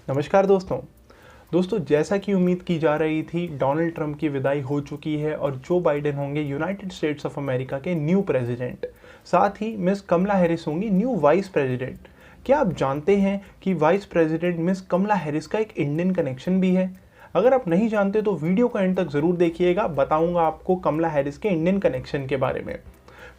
नमस्कार दोस्तों जैसा कि उम्मीद की जा रही थी डोनाल्ड ट्रंप की विदाई हो चुकी है और जो बाइडेन होंगे यूनाइटेड स्टेट्स ऑफ अमेरिका के न्यू प्रेसिडेंट। साथ ही मिस कमला हैरिस होंगी न्यू वाइस प्रेसिडेंट। क्या आप जानते हैं कि वाइस प्रेसिडेंट मिस कमला हैरिस का एक इंडियन कनेक्शन भी है? अगर आप नहीं जानते तो वीडियो को एंड तक ज़रूर देखिएगा, बताऊंगा आपको कमला हैरिस के इंडियन कनेक्शन के बारे में।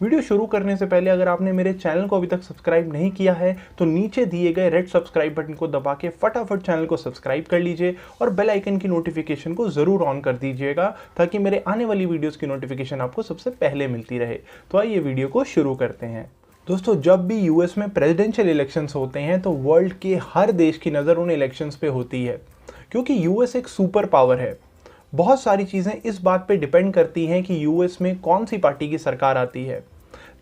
वीडियो शुरू करने से पहले अगर आपने मेरे चैनल को अभी तक सब्सक्राइब नहीं किया है तो नीचे दिए गए रेड सब्सक्राइब बटन को दबा के फटाफट चैनल को सब्सक्राइब कर लीजिए और बेल आइकन की नोटिफिकेशन को ज़रूर ऑन कर दीजिएगा ताकि मेरे आने वाली वीडियोस की नोटिफिकेशन आपको सबसे पहले मिलती रहे। तो आइए वीडियो को शुरू करते हैं। दोस्तों, जब भी यूएस में प्रेसिडेंशियल इलेक्शंस होते हैं तो वर्ल्ड के हर देश की नज़र उन इलेक्शंस पे होती है, क्योंकि यूएस एक सुपर पावर है। बहुत सारी चीज़ें इस बात पे डिपेंड करती हैं कि यूएस में कौन सी पार्टी की सरकार आती है।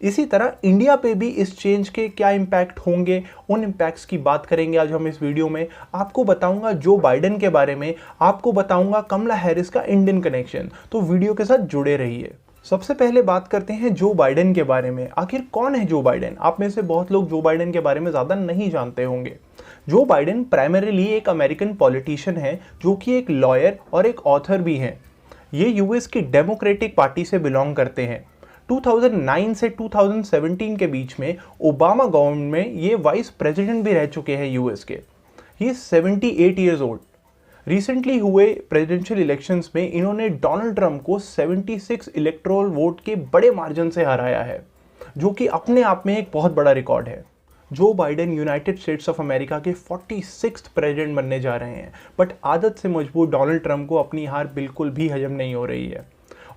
इसी तरह इंडिया पे भी इस चेंज के क्या इम्पैक्ट होंगे, उन इम्पैक्ट्स की बात करेंगे आज हम इस वीडियो में। आपको बताऊंगा जो बाइडेन के बारे में, आपको बताऊंगा कमला हैरिस का इंडियन कनेक्शन। तो वीडियो के साथ जुड़े रहिए। सबसे पहले बात करते हैं जो बाइडेन के बारे में। आखिर कौन है जो बाइडेन? आप में से बहुत लोग जो बाइडेन के बारे में ज़्यादा नहीं जानते होंगे। जो बाइडेन प्राइमरीली एक अमेरिकन पॉलिटिशियन है जो कि एक लॉयर और एक ऑथर भी हैं। ये यूएस की डेमोक्रेटिक पार्टी से बिलोंग करते हैं। 2009 से 2017 के बीच में ओबामा गवर्नमेंट में ये वाइस प्रेसिडेंट भी रह चुके हैं यूएस के। ये 78 ईयर्स ओल्ड। रिसेंटली हुए प्रेसिडेंशियल इलेक्शंस में इन्होंने डोनाल्ड ट्रंप को 76 इलेक्टोरल वोट के बड़े मार्जिन से हराया है, जो कि अपने आप में एक बहुत बड़ा रिकॉर्ड है। Joe Biden United States of America के 46th प्रेसिडेंट बनने जा रहे हैं, बट आदत से मजबूर डोनाल्ड ट्रंप को अपनी हार बिल्कुल भी हजम नहीं हो रही है।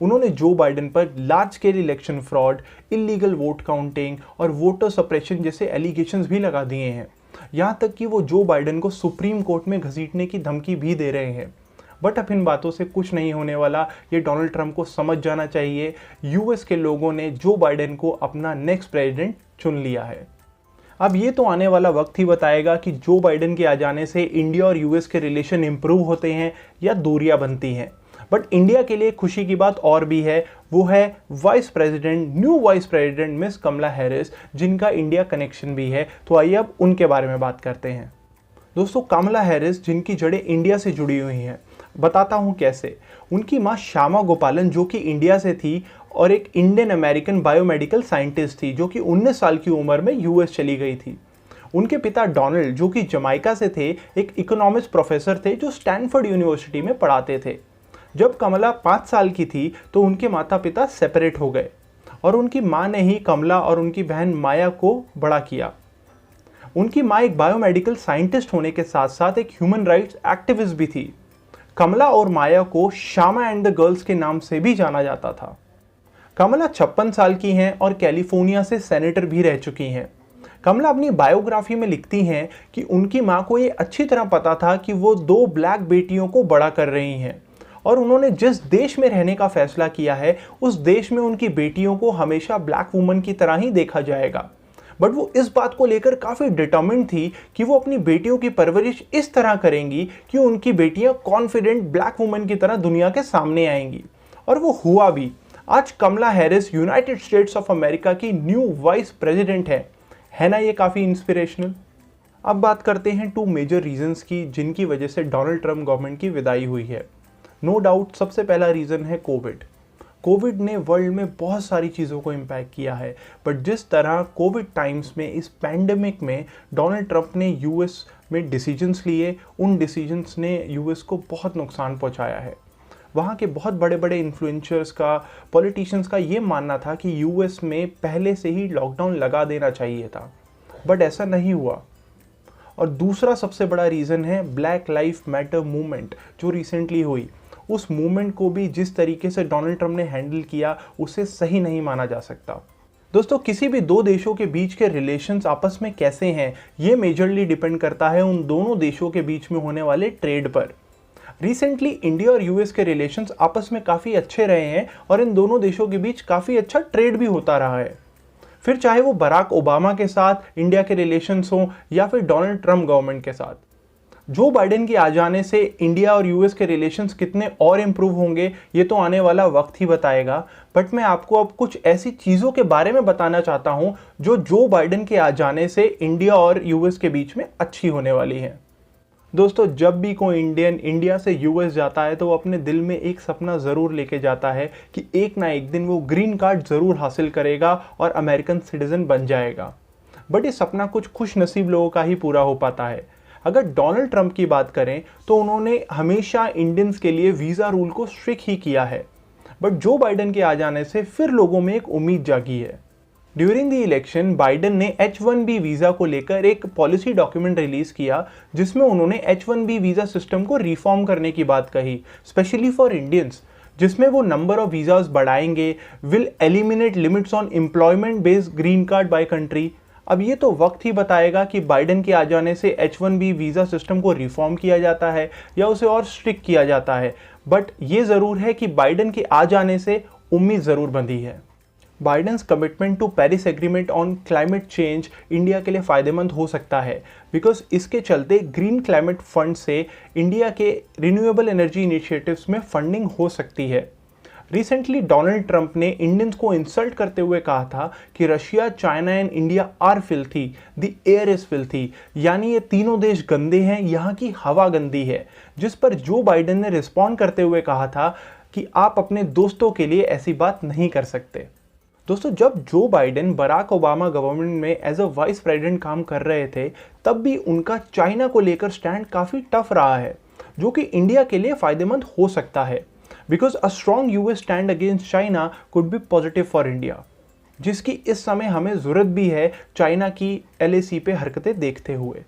उन्होंने जो बाइडेन पर large scale election fraud, illegal vote counting और वोटर सप्रेशन जैसे एलिगेशंस भी लगा दिए हैं। यहां तक कि वो जो बाइडेन को सुप्रीम कोर्ट में घसीटने की धमकी भी दे रहे हैं। बट अब इन बातों से कुछ नहीं होने वाला, ये डोनाल्ड ट्रंप को समझ जाना चाहिए। यूएस के लोगों ने जो बाइडेन को अपना नेक्स्ट प्रेसिडेंट चुन लिया है। अब ये तो आने वाला वक्त ही बताएगा कि जो बाइडेन के आ जाने से इंडिया और यूएस के रिलेशन इंप्रूव होते हैं या दूरियां बनती हैं। बट इंडिया के लिए खुशी की बात और भी है, वो है न्यू वाइस प्रेसिडेंट मिस कमला हैरिस, जिनका इंडिया कनेक्शन भी है। तो आइए अब उनके बारे में बात करते हैं। दोस्तों, कमला हैरिस जिनकी जड़ें इंडिया से जुड़ी हुई हैं, बताता हूँ कैसे। उनकी माँ श्यामा गोपालन जो कि इंडिया से थी और एक इंडियन अमेरिकन बायोमेडिकल साइंटिस्ट थी जो कि 19 साल की उम्र में यूएस चली गई थी। उनके पिता डोनाल्ड जो कि जमाइका से थे, एक इकोनॉमिक्स प्रोफेसर थे जो स्टैनफोर्ड यूनिवर्सिटी में पढ़ाते थे। जब कमला 5 साल की थी तो उनके माता पिता सेपरेट हो गए और उनकी माँ ने ही कमला और उनकी बहन माया को बड़ा किया। उनकी माँ एक बायोमेडिकल साइंटिस्ट होने के साथ साथ एक ह्यूमन राइट्स एक्टिविस्ट भी थी। कमला और माया को श्यामा एंड द गर्ल्स के नाम से भी जाना जाता था। कमला 56 साल की हैं और कैलिफोर्निया से सेनेटर भी रह चुकी हैं। कमला अपनी बायोग्राफी में लिखती हैं कि उनकी माँ को ये अच्छी तरह पता था कि वो 2 ब्लैक बेटियों को बड़ा कर रही हैं और उन्होंने जिस देश में रहने का फैसला किया है उस देश में उनकी बेटियों को हमेशा ब्लैक वुमन की तरह ही देखा जाएगा। बट वो इस बात को लेकर काफ़ी डिटर्मिन्ड थी कि वो अपनी बेटियों की परवरिश इस तरह करेंगी कि उनकी बेटियां कॉन्फिडेंट ब्लैक वुमन की तरह दुनिया के सामने आएंगी, और वो हुआ भी। आज Kamala Harris United States of America की न्यू वाइस प्रेसिडेंट है ना? ये काफ़ी इंस्पिरेशनल। अब बात करते हैं 2 मेजर रीजंस की जिनकी वजह से डोनाल्ड ट्रंप गवर्नमेंट की विदाई हुई है। नो डाउट सबसे पहला रीज़न है कोविड ने वर्ल्ड में बहुत सारी चीज़ों को इम्पैक्ट किया है। बट जिस तरह कोविड टाइम्स में, इस पैंडेमिक में डोनाल्ड ट्रंप ने यूएस में डिसीजंस लिए, उन डिसीजंस ने यूएस को बहुत नुकसान पहुंचाया है। वहाँ के बहुत बड़े बड़े इन्फ्लुएंसर्स का, पॉलिटिशियंस का ये मानना था कि यूएस में पहले से ही लॉकडाउन लगा देना चाहिए था, बट ऐसा नहीं हुआ। और दूसरा सबसे बड़ा रीज़न है ब्लैक लाइफ मैटर मूवमेंट जो रिसेंटली हुई। उस मूवमेंट को भी जिस तरीके से डोनाल्ड ट्रंप ने हैंडल किया उसे सही नहीं माना जा सकता। दोस्तों, किसी भी 2 देशों के बीच के रिलेशंस आपस में कैसे हैं, ये मेजरली डिपेंड करता है उन दोनों देशों के बीच में होने वाले ट्रेड पर। रिसेंटली इंडिया और यूएस के रिलेशंस आपस में काफ़ी अच्छे रहे हैं और इन दोनों देशों के बीच काफ़ी अच्छा ट्रेड भी होता रहा है। फिर चाहे वो बराक ओबामा के साथ इंडिया के रिलेशंस हों या फिर डोनाल्ड ट्रंप गवर्नमेंट के साथ। जो बाइडेन के आ जाने से इंडिया और यूएस के रिलेशंस कितने और इम्प्रूव होंगे ये तो आने वाला वक्त ही बताएगा। बट मैं आपको अब कुछ ऐसी चीज़ों के बारे में बताना चाहता हूं जो बाइडेन के आ जाने से इंडिया और यूएस के बीच में अच्छी होने वाली हैं। दोस्तों जब भी कोई इंडियन इंडिया से यूएस जाता है तो वो अपने दिल में एक सपना ज़रूर लेके जाता है कि एक ना एक दिन वो ग्रीन कार्ड ज़रूर हासिल करेगा और अमेरिकन सिटीज़न बन जाएगा। बट ये सपना कुछ खुश नसीब लोगों का ही पूरा हो पाता है। अगर डोनाल्ड ट्रंप की बात करें तो उन्होंने हमेशा इंडियंस के लिए वीज़ा रूल को स्ट्रिक्ट ही किया है, बट जो बाइडन के आ जाने से फिर लोगों में एक उम्मीद जागी है। ड्यूरिंग द इलेक्शन बाइडन ने H1B वीज़ा को लेकर एक पॉलिसी डॉक्यूमेंट रिलीज किया जिसमें उन्होंने H1B वीज़ा सिस्टम को रिफॉर्म करने की बात कही, स्पेशली फॉर इंडियंस, जिसमें वो नंबर ऑफ वीज़ाज बढ़ाएंगे, will eliminate limits on employment based green card by country. अब ये तो वक्त ही बताएगा कि बाइडन के आ जाने से H1B वीज़ा सिस्टम को रिफॉर्म किया जाता है या उसे और स्ट्रिक्ट किया जाता है, बट ये ज़रूर है कि बाइडन के आ जाने से उम्मीद ज़रूर बंधी है। Biden's commitment to Paris agreement on climate change India के लिए फ़ायदेमंद हो सकता है, बिकॉज इसके चलते ग्रीन क्लाइमेट फंड से इंडिया के रिन्यूएबल एनर्जी इनिशिएटिव्स में फंडिंग हो सकती है। रिसेंटली डोनाल्ड ट्रंप ने इंडियंस को इंसल्ट करते हुए कहा था कि Russia, China and India are filthy, the air is filthy, यानी ये तीनों देश गंदे हैं, यहाँ की हवा गंदी है, जिस पर जो बाइडन ने रिस्पॉन्ड करते हुए कहा था कि आप अपने दोस्तों के लिए ऐसी बात नहीं कर सकते। दोस्तों जब जो बाइडन बराक ओबामा गवर्नमेंट में एज अ वाइस प्रेसिडेंट काम कर रहे थे तब भी उनका चाइना को लेकर स्टैंड काफ़ी टफ रहा है, जो कि इंडिया के लिए फ़ायदेमंद हो सकता है, because a strong US stand against China could be positive for India, जिसकी इस समय हमें ज़रूरत भी है चाइना की LAC पे हरकतें देखते हुए।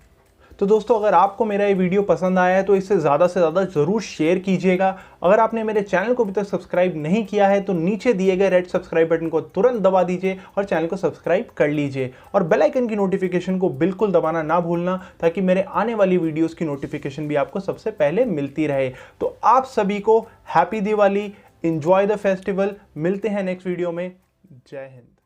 तो दोस्तों अगर आपको मेरा ये वीडियो पसंद आया है तो इसे ज़्यादा से ज़्यादा ज़रूर शेयर कीजिएगा। अगर आपने मेरे चैनल को अभी तक सब्सक्राइब नहीं किया है तो नीचे दिए गए रेड सब्सक्राइब बटन को तुरंत दबा दीजिए और चैनल को सब्सक्राइब कर लीजिए, और बेल आइकन की नोटिफिकेशन को बिल्कुल दबाना ना भूलना, ताकि मेरे आने वाली वीडियोज़ की नोटिफिकेशन भी आपको सबसे पहले मिलती रहे। तो आप सभी को happy Diwali, enjoy the festival, मिलते हैं नेक्स्ट वीडियो में। जय हिंद।